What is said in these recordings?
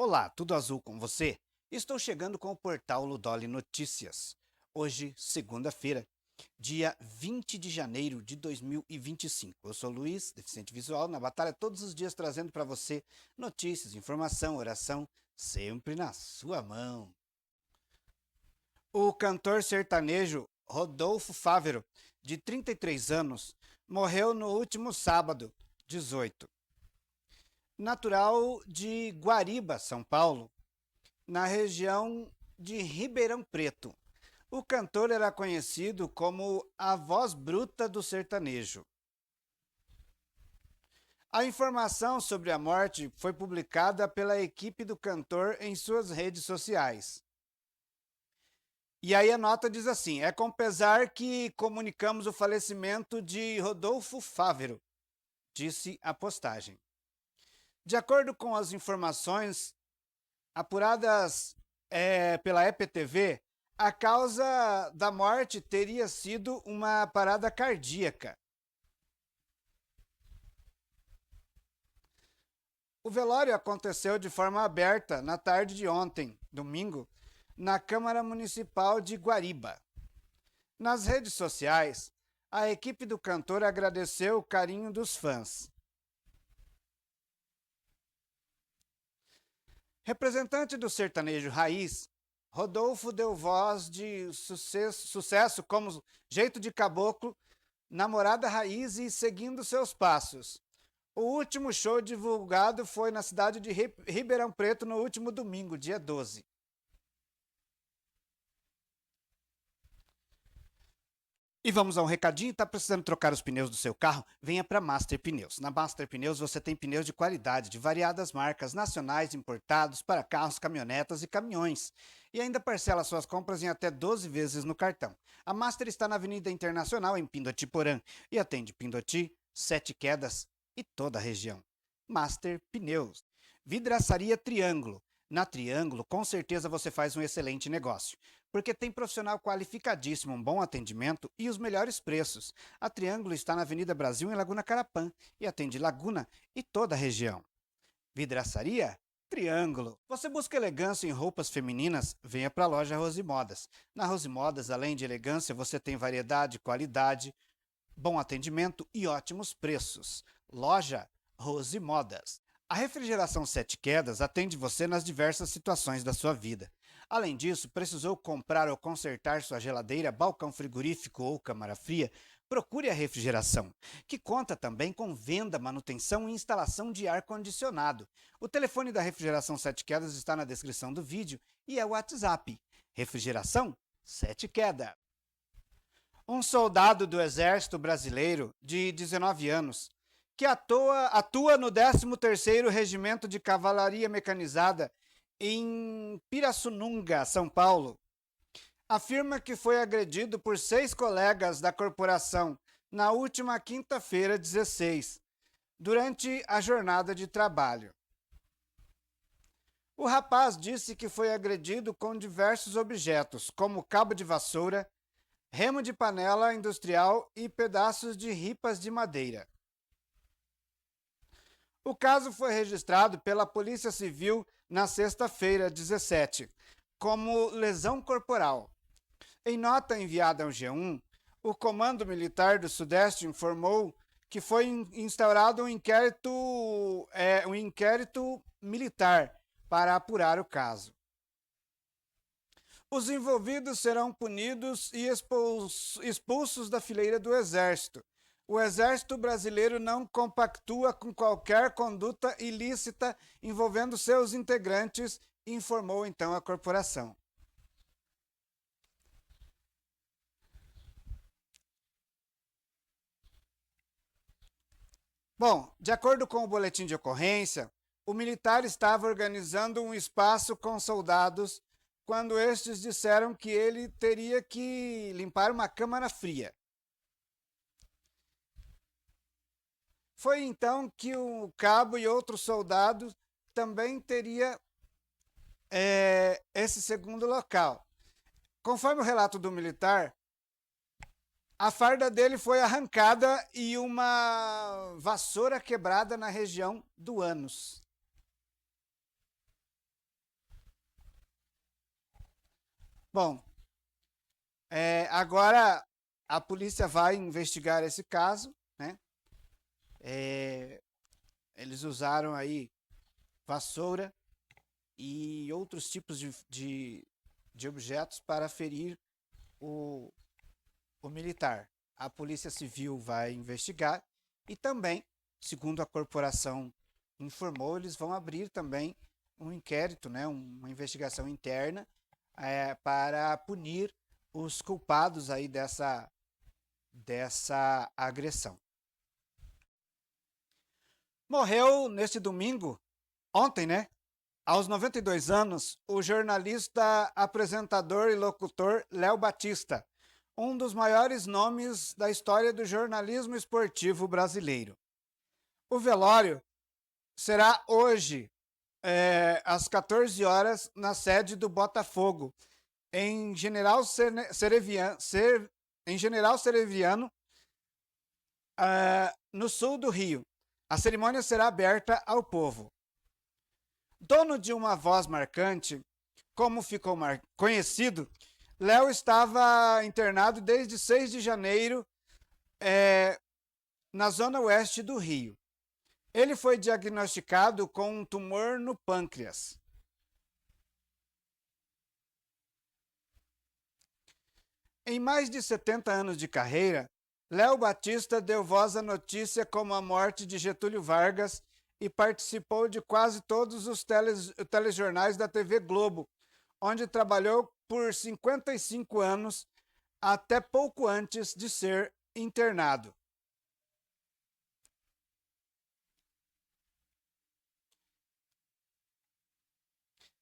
Olá, tudo azul com você? Estou chegando com o portal Ludoli Notícias. Hoje, segunda-feira, dia 20 de janeiro de 2025. Eu sou Luiz, deficiente visual, na batalha todos os dias trazendo para você notícias, informação, oração, sempre na sua mão. O cantor sertanejo Rodolfo Fávero, de 33 anos, morreu no último sábado, 18. Natural de Guariba, São Paulo, na região de Ribeirão Preto. O cantor era conhecido como a voz bruta do sertanejo. A informação sobre a morte foi publicada pela equipe do cantor em suas redes sociais. E aí a nota diz assim: é com pesar que comunicamos o falecimento de Rodolfo Fávero, disse a postagem. De acordo com as informações apuradas pela EPTV, a causa da morte teria sido uma parada cardíaca. O velório aconteceu de forma aberta na tarde de ontem, domingo, na Câmara Municipal de Guariba. Nas redes sociais, a equipe do cantor agradeceu o carinho dos fãs. Representante do sertanejo raiz, Rodolfo deu voz de sucesso como Jeito de Caboclo, Namorada Raiz e Seguindo Seus Passos. O último show divulgado foi na cidade de Ribeirão Preto no último domingo, dia 12. E vamos a um recadinho, tá precisando trocar os pneus do seu carro? Venha para Master Pneus. Na Master Pneus você tem pneus de qualidade, de variadas marcas, nacionais, importados, para carros, caminhonetas e caminhões. E ainda parcela suas compras em até 12 vezes no cartão. A Master está na Avenida Internacional, em Pindoti-Porã, e atende Pindoti, Sete Quedas e toda a região. Master Pneus. Vidraçaria Triângulo. Na Triângulo, com certeza você faz um excelente negócio, porque tem profissional qualificadíssimo, um bom atendimento e os melhores preços. A Triângulo está na Avenida Brasil, em Laguna Carapã, e atende Laguna e toda a região. Vidraçaria Triângulo. Você busca elegância em roupas femininas? Venha para a loja Rose Modas. Na Rose Modas, além de elegância, você tem variedade, qualidade, bom atendimento e ótimos preços. Loja Rose Modas. A refrigeração Sete Quedas atende você nas diversas situações da sua vida. Além disso, precisou comprar ou consertar sua geladeira, balcão frigorífico ou câmara fria? Procure a Refrigeração, que conta também com venda, manutenção e instalação de ar-condicionado. O telefone da Refrigeração Sete Quedas está na descrição do vídeo e é o WhatsApp. Refrigeração Sete Quedas. Um soldado do Exército Brasileiro, de 19 anos, que atua no 13º Regimento de Cavalaria Mecanizada em Pirassununga, São Paulo, afirma que foi agredido por 6 colegas da corporação na última quinta-feira, 16, durante a jornada de trabalho. O rapaz disse que foi agredido com diversos objetos, como cabo de vassoura, remo de panela industrial e pedaços de ripas de madeira. O caso foi registrado pela Polícia Civil na sexta-feira, 17, como lesão corporal. Em nota enviada ao G1, o Comando Militar do Sudeste informou que foi instaurado um inquérito militar para apurar o caso. Os envolvidos serão punidos e expulsos da fileira do Exército. O Exército Brasileiro não compactua com qualquer conduta ilícita envolvendo seus integrantes, informou então a corporação. Bom, de acordo com o boletim de ocorrência, o militar estava organizando um espaço com soldados quando estes disseram que ele teria que limpar uma câmara fria. Foi então que o cabo e outros soldados também teria esse segundo local. Conforme o relato do militar, a farda dele foi arrancada e uma vassoura quebrada na região do ânus. Bom, agora a polícia vai investigar esse caso, né? É, eles usaram aí vassoura e outros tipos de objetos para ferir o, o militar. A Polícia Civil vai investigar e também, segundo a corporação informou, eles vão abrir também um inquérito, né, uma investigação interna para punir os culpados aí dessa agressão. Morreu neste domingo, ontem, né? Aos 92 anos, o jornalista, apresentador e locutor Léo Batista, um dos maiores nomes da história do jornalismo esportivo brasileiro. O velório será hoje, às 14 horas, na sede do Botafogo, em General Sereviano, no sul do Rio. A cerimônia será aberta ao povo. Dono de uma voz marcante, como ficou conhecido, Léo estava internado desde 6 de janeiro na zona oeste do Rio. Ele foi diagnosticado com um tumor no pâncreas. Em mais de 70 anos de carreira, Léo Batista deu voz à notícia como a morte de Getúlio Vargas e participou de quase todos os telejornais da TV Globo, onde trabalhou por 55 anos, até pouco antes de ser internado.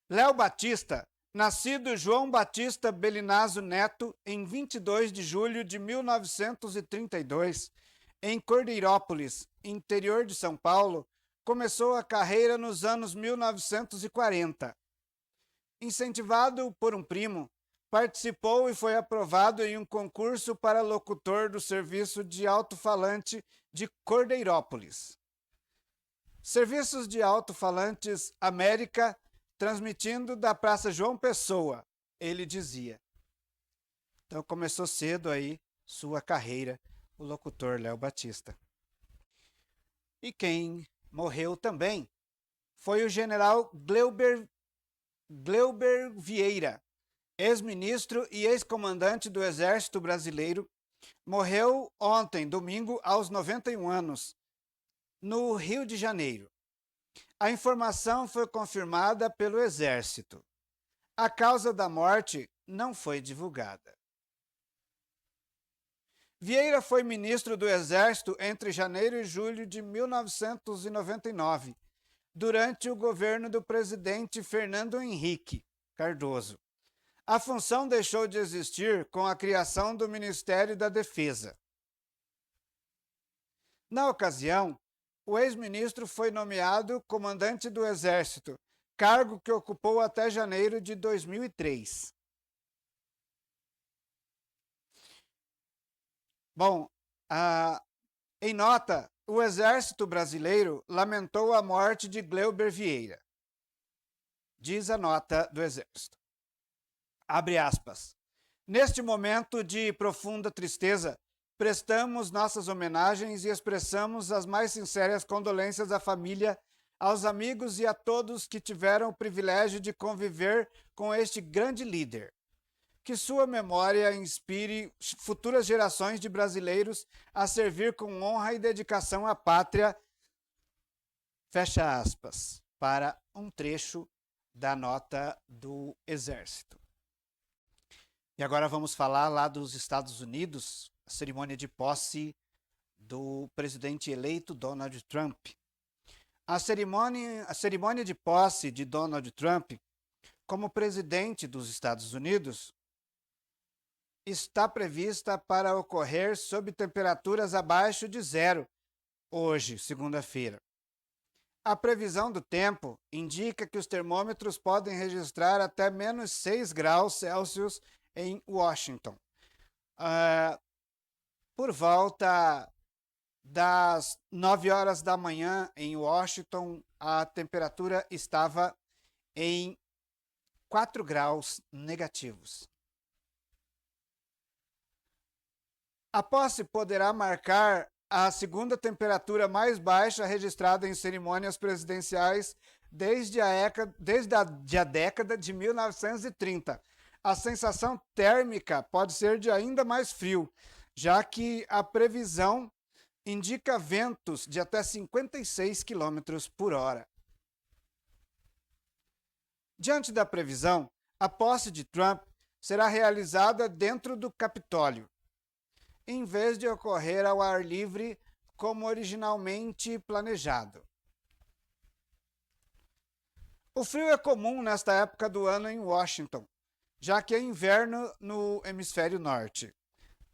Léo Batista, nascido João Batista Belinazzo Neto em 22 de julho de 1932, em Cordeirópolis, interior de São Paulo, começou a carreira nos anos 1940. Incentivado por um primo, participou e foi aprovado em um concurso para locutor do serviço de alto-falante de Cordeirópolis. Serviços de alto-falantes América, transmitindo da Praça João Pessoa, ele dizia. Então começou cedo aí sua carreira, o locutor Léo Batista. E quem morreu também foi o general Gleuber Vieira, ex-ministro e ex-comandante do Exército Brasileiro. Morreu ontem, domingo, aos 91 anos, no Rio de Janeiro. A informação foi confirmada pelo Exército. A causa da morte não foi divulgada. Vieira foi ministro do Exército entre janeiro e julho de 1999, durante o governo do presidente Fernando Henrique Cardoso. A função deixou de existir com a criação do Ministério da Defesa. Na ocasião, o ex-ministro foi nomeado comandante do Exército, cargo que ocupou até janeiro de 2003. Bom, em nota, o Exército Brasileiro lamentou a morte de Gleuber Vieira. Diz a nota do Exército. Abre aspas. Neste momento de profunda tristeza, prestamos nossas homenagens e expressamos as mais sinceras condolências à família, aos amigos e a todos que tiveram o privilégio de conviver com este grande líder. Que sua memória inspire futuras gerações de brasileiros a servir com honra e dedicação à pátria. Fecha aspas, para um trecho da nota do Exército. E agora vamos falar lá dos Estados Unidos, a cerimônia de posse do presidente eleito Donald Trump. A cerimônia de posse de Donald Trump como presidente dos Estados Unidos está prevista para ocorrer sob temperaturas abaixo de zero, hoje, segunda-feira. A previsão do tempo indica que os termômetros podem registrar até menos 6 graus Celsius em Washington. Por volta das 9 horas da manhã em Washington, a temperatura estava em 4 graus negativos. A posse poderá marcar a segunda temperatura mais baixa registrada em cerimônias presidenciais desde a década de 1930. A sensação térmica pode ser de ainda mais frio, já que a previsão indica ventos de até 56 km por hora. Diante da previsão, a posse de Trump será realizada dentro do Capitólio, em vez de ocorrer ao ar livre como originalmente planejado. O frio é comum nesta época do ano em Washington, já que é inverno no hemisfério norte.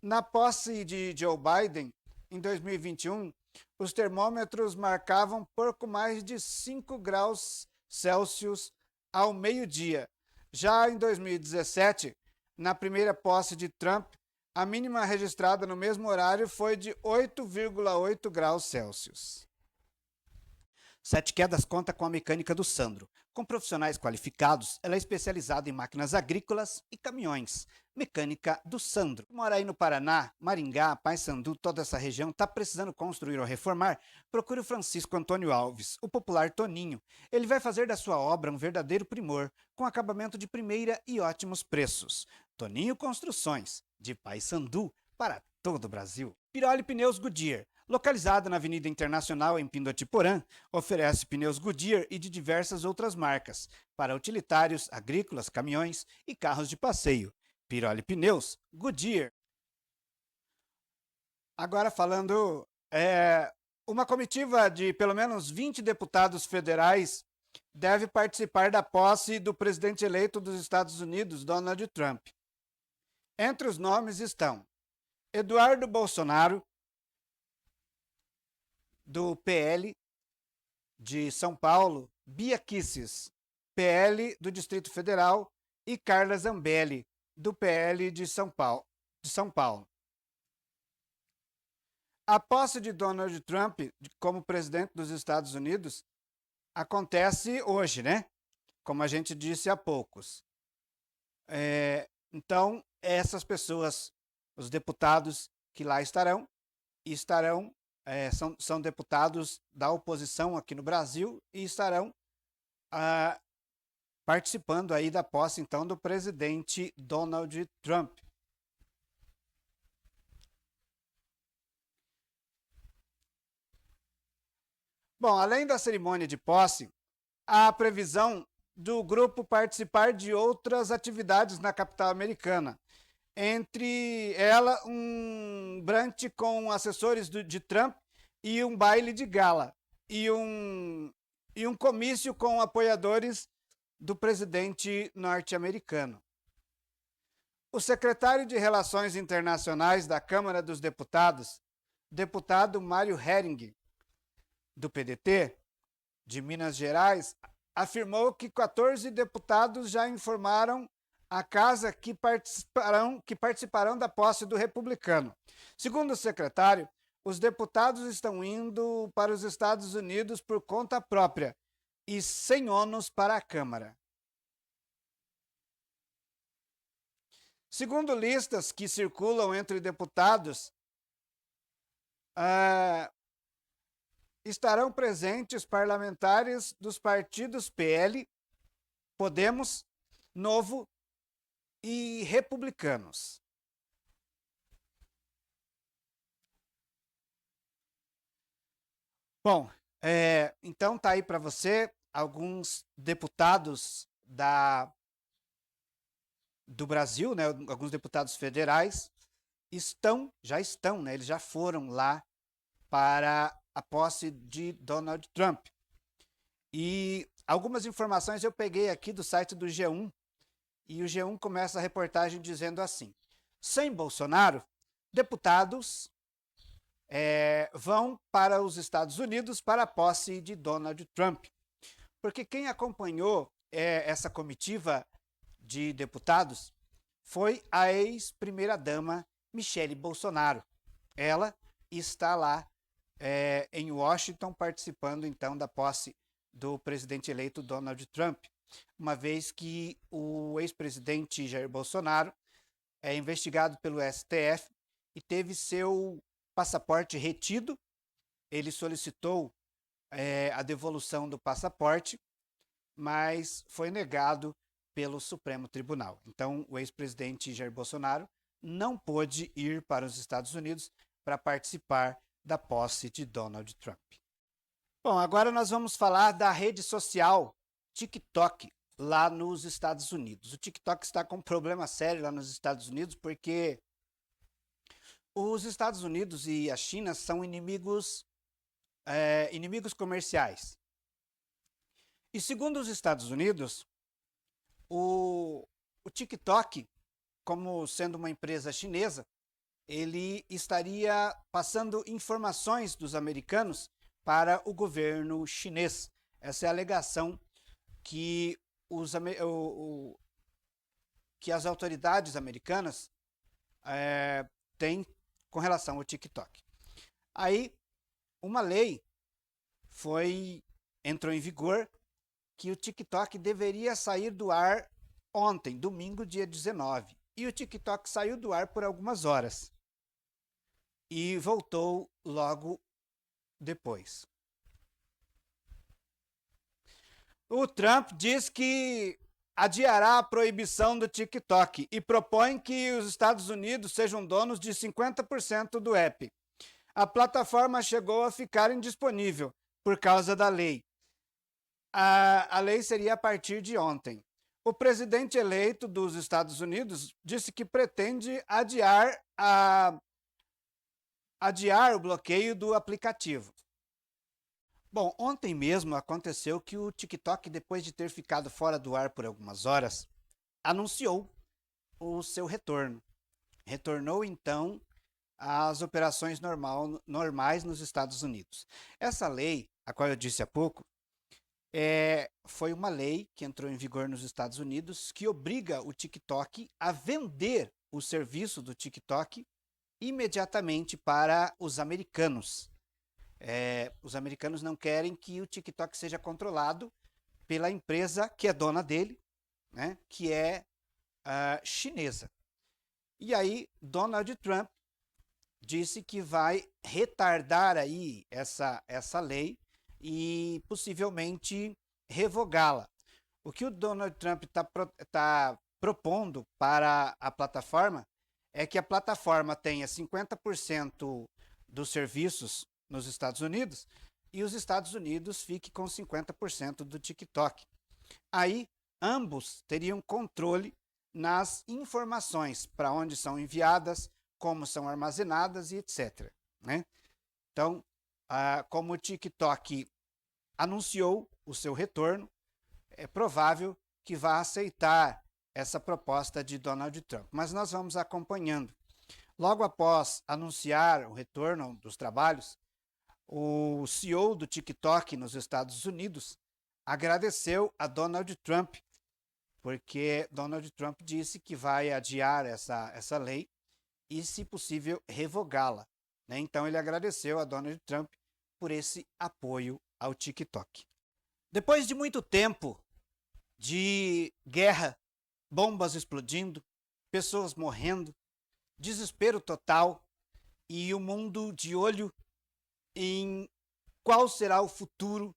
Na posse de Joe Biden, em 2021, os termômetros marcavam pouco mais de 5 graus Celsius ao meio-dia. Já em 2017, na primeira posse de Trump, a mínima registrada no mesmo horário foi de 8,8 graus Celsius. Sete Quedas conta com a mecânica do Sandro. Com profissionais qualificados, ela é especializada em máquinas agrícolas e caminhões. Mecânica do Sandro. Mora aí no Paraná, Maringá, Paysandu, toda essa região, está precisando construir ou reformar? Procure o Francisco Antônio Alves, o popular Toninho. Ele vai fazer da sua obra um verdadeiro primor, com acabamento de primeira e ótimos preços. Toninho Construções, de Paysandu para todo o Brasil. Piroli Pneus Goodyear. Localizada na Avenida Internacional em Pindotiporã, oferece pneus Goodyear e de diversas outras marcas para utilitários, agrícolas, caminhões e carros de passeio. Piroli Pneus Goodyear. Agora falando, uma comitiva de pelo menos 20 deputados federais deve participar da posse do presidente eleito dos Estados Unidos, Donald Trump. Entre os nomes estão Eduardo Bolsonaro, do PL de São Paulo, Bia Kicis, PL do Distrito Federal, e Carla Zambelli, do PL de São Paulo. A posse de Donald Trump como presidente dos Estados Unidos acontece hoje, né? Como a gente disse há poucos. Então, essas pessoas, os deputados que lá estarão são deputados da oposição aqui no Brasil e estarão participando aí da posse, então, do presidente Donald Trump. Bom, além da cerimônia de posse, há a previsão do grupo participar de outras atividades na capital americana. Entre ela, um brunch com assessores de Trump e um baile de gala. E um comício com apoiadores do presidente norte-americano. O secretário de Relações Internacionais da Câmara dos Deputados, deputado Mário Hering, do PDT, de Minas Gerais, afirmou que 14 deputados já informaram a casa que participarão da posse do republicano. Segundo o secretário, os deputados estão indo para os Estados Unidos por conta própria e sem ônus para a Câmara. Segundo listas que circulam entre deputados, estarão presentes parlamentares dos partidos PL, Podemos, Novo e Republicanos. Bom, então tá aí para você alguns deputados do Brasil, né, alguns deputados federais já estão, né, eles já foram lá para a posse de Donald Trump. E algumas informações eu peguei aqui do site do G1, e o G1 começa a reportagem dizendo assim: sem Bolsonaro, deputados vão para os Estados Unidos para a posse de Donald Trump. Porque quem acompanhou essa comitiva de deputados foi a ex-primeira-dama Michele Bolsonaro. Ela está lá em Washington participando então da posse do presidente eleito Donald Trump, uma vez que o ex-presidente Jair Bolsonaro é investigado pelo STF e teve seu passaporte retido. Ele solicitou a devolução do passaporte, mas foi negado pelo Supremo Tribunal. Então, o ex-presidente Jair Bolsonaro não pôde ir para os Estados Unidos para participar da posse de Donald Trump. Bom, agora nós vamos falar da rede social TikTok lá nos Estados Unidos. O TikTok está com um problema sério lá nos Estados Unidos porque os Estados Unidos e a China são inimigos comerciais. E segundo os Estados Unidos, o TikTok, como sendo uma empresa chinesa, ele estaria passando informações dos americanos para o governo chinês. Essa é a alegação que, que as autoridades americanas têm com relação ao TikTok. Aí, uma lei entrou em vigor que o TikTok deveria sair do ar ontem, domingo, dia 19. E o TikTok saiu do ar por algumas horas e voltou logo depois. O Trump diz que adiará a proibição do TikTok e propõe que os Estados Unidos sejam donos de 50% do app. A plataforma chegou a ficar indisponível por causa da lei. A lei seria a partir de ontem. O presidente eleito dos Estados Unidos disse que pretende adiar o bloqueio do aplicativo. Bom, ontem mesmo aconteceu que o TikTok, depois de ter ficado fora do ar por algumas horas, anunciou o seu retorno. Retornou, então, às operações normais nos Estados Unidos. Essa lei, a qual eu disse há pouco, foi uma lei que entrou em vigor nos Estados Unidos que obriga o TikTok a vender o serviço do TikTok imediatamente para os americanos. Os americanos não querem que o TikTok seja controlado pela empresa que é dona dele, né, que é chinesa. E aí, Donald Trump disse que vai retardar aí essa lei e possivelmente revogá-la. O que o Donald Trump está propondo para a plataforma é que a plataforma tenha 50% dos serviços nos Estados Unidos e os Estados Unidos fiquem com 50% do TikTok. Aí, ambos teriam controle nas informações, para onde são enviadas, como são armazenadas e etc. Né? Então, como o TikTok anunciou o seu retorno, é provável que vá aceitar essa proposta de Donald Trump. Mas nós vamos acompanhando. Logo após anunciar o retorno dos trabalhos, o CEO do TikTok nos Estados Unidos agradeceu a Donald Trump, porque Donald Trump disse que vai adiar essa lei e, se possível, revogá-la. Né? Então, ele agradeceu a Donald Trump por esse apoio ao TikTok. Depois de muito tempo de guerra, bombas explodindo, pessoas morrendo, desespero total e o mundo de olho em qual será o futuro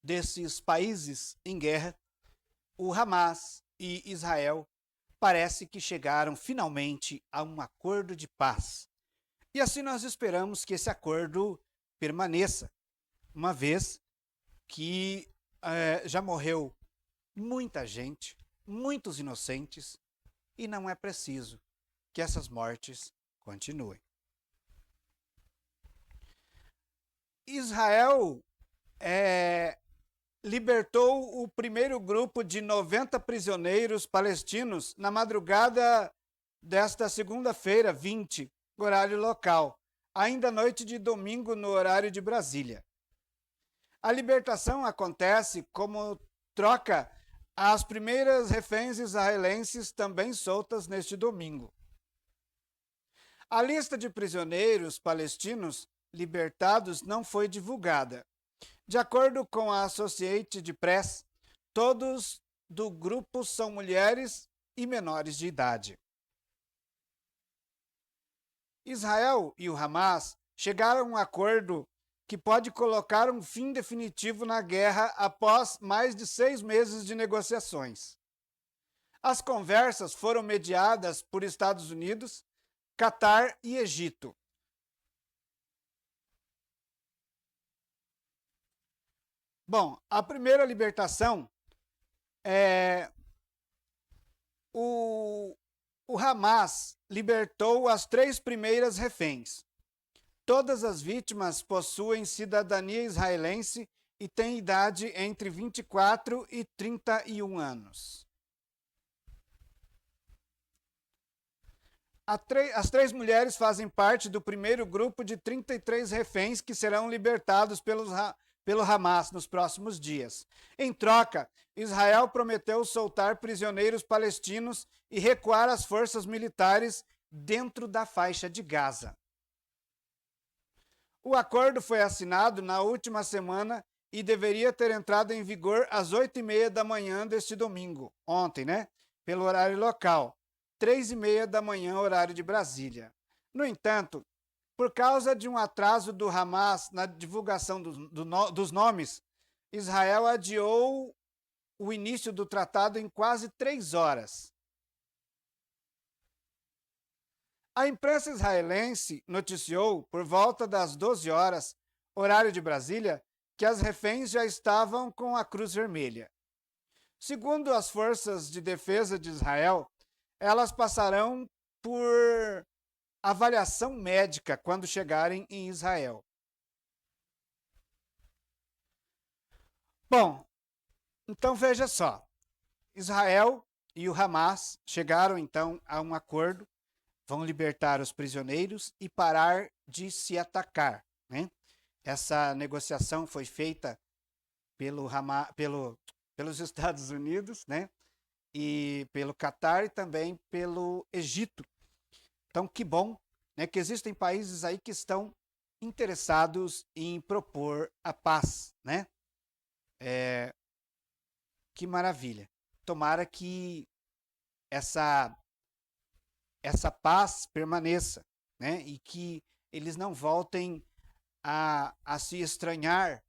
desses países em guerra, o Hamas e Israel parece que chegaram finalmente a um acordo de paz. E assim nós esperamos que esse acordo permaneça, uma vez que já morreu muita gente, muitos inocentes, e não é preciso que essas mortes continuem. Israel libertou o primeiro grupo de 90 prisioneiros palestinos na madrugada desta segunda-feira, 20, horário local, ainda noite de domingo no horário de Brasília. A libertação acontece como troca às primeiras reféns israelenses também soltas neste domingo. A lista de prisioneiros palestinos libertados não foi divulgada. De acordo com a Associated Press, todos do grupo são mulheres e menores de idade. Israel e o Hamas chegaram a um acordo que pode colocar um fim definitivo na guerra após mais de 6 meses de negociações. As conversas foram mediadas por Estados Unidos, Catar e Egito. Bom, a primeira libertação é o Hamas libertou as 3 primeiras reféns. Todas as vítimas possuem cidadania israelense e têm idade entre 24 e 31 anos. As 3 mulheres fazem parte do primeiro grupo de 33 reféns que serão libertados pelo Hamas nos próximos dias. Em troca, Israel prometeu soltar prisioneiros palestinos e recuar as forças militares dentro da faixa de Gaza. O acordo foi assinado na última semana e deveria ter entrado em vigor às 8h30 da manhã deste domingo, ontem, né? Pelo horário local, 3h30 da manhã, horário de Brasília. No entanto, por causa de um atraso do Hamas na divulgação dos nomes, Israel adiou o início do tratado em quase 3 horas. A imprensa israelense noticiou, por volta das 12 horas, horário de Brasília, que as reféns já estavam com a Cruz Vermelha. Segundo as forças de defesa de Israel, elas passarão por avaliação médica quando chegarem em Israel. Bom, então veja só. Israel e o Hamas chegaram então a um acordo, vão libertar os prisioneiros e parar de se atacar, né? Essa negociação foi feita pelos Estados Unidos, né? E pelo Catar e também pelo Egito. Então, que bom, né, que existem países aí que estão interessados em propor a paz, né? Que maravilha. Tomara que essa paz permaneça, né? E que eles não voltem a se estranhar,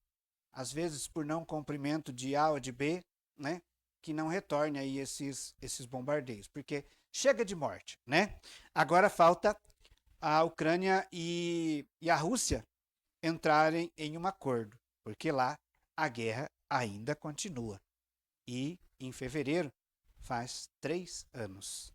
às vezes por não cumprimento de A ou de B, né? Que não retorne aí esses bombardeios, porque chega de morte, né? Agora falta a Ucrânia e a Rússia entrarem em um acordo, porque lá a guerra ainda continua. E em fevereiro faz 3 anos.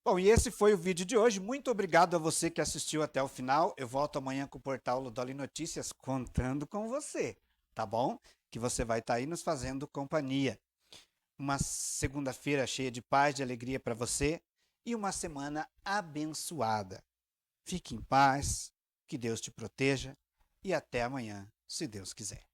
Bom, e esse foi o vídeo de hoje. Muito obrigado a você que assistiu até o final. Eu volto amanhã com o portal Ludoli Notícias contando com você, tá bom? Que você vai estar aí nos fazendo companhia. Uma segunda-feira cheia de paz, de alegria para você e uma semana abençoada. Fique em paz, que Deus te proteja e até amanhã, se Deus quiser.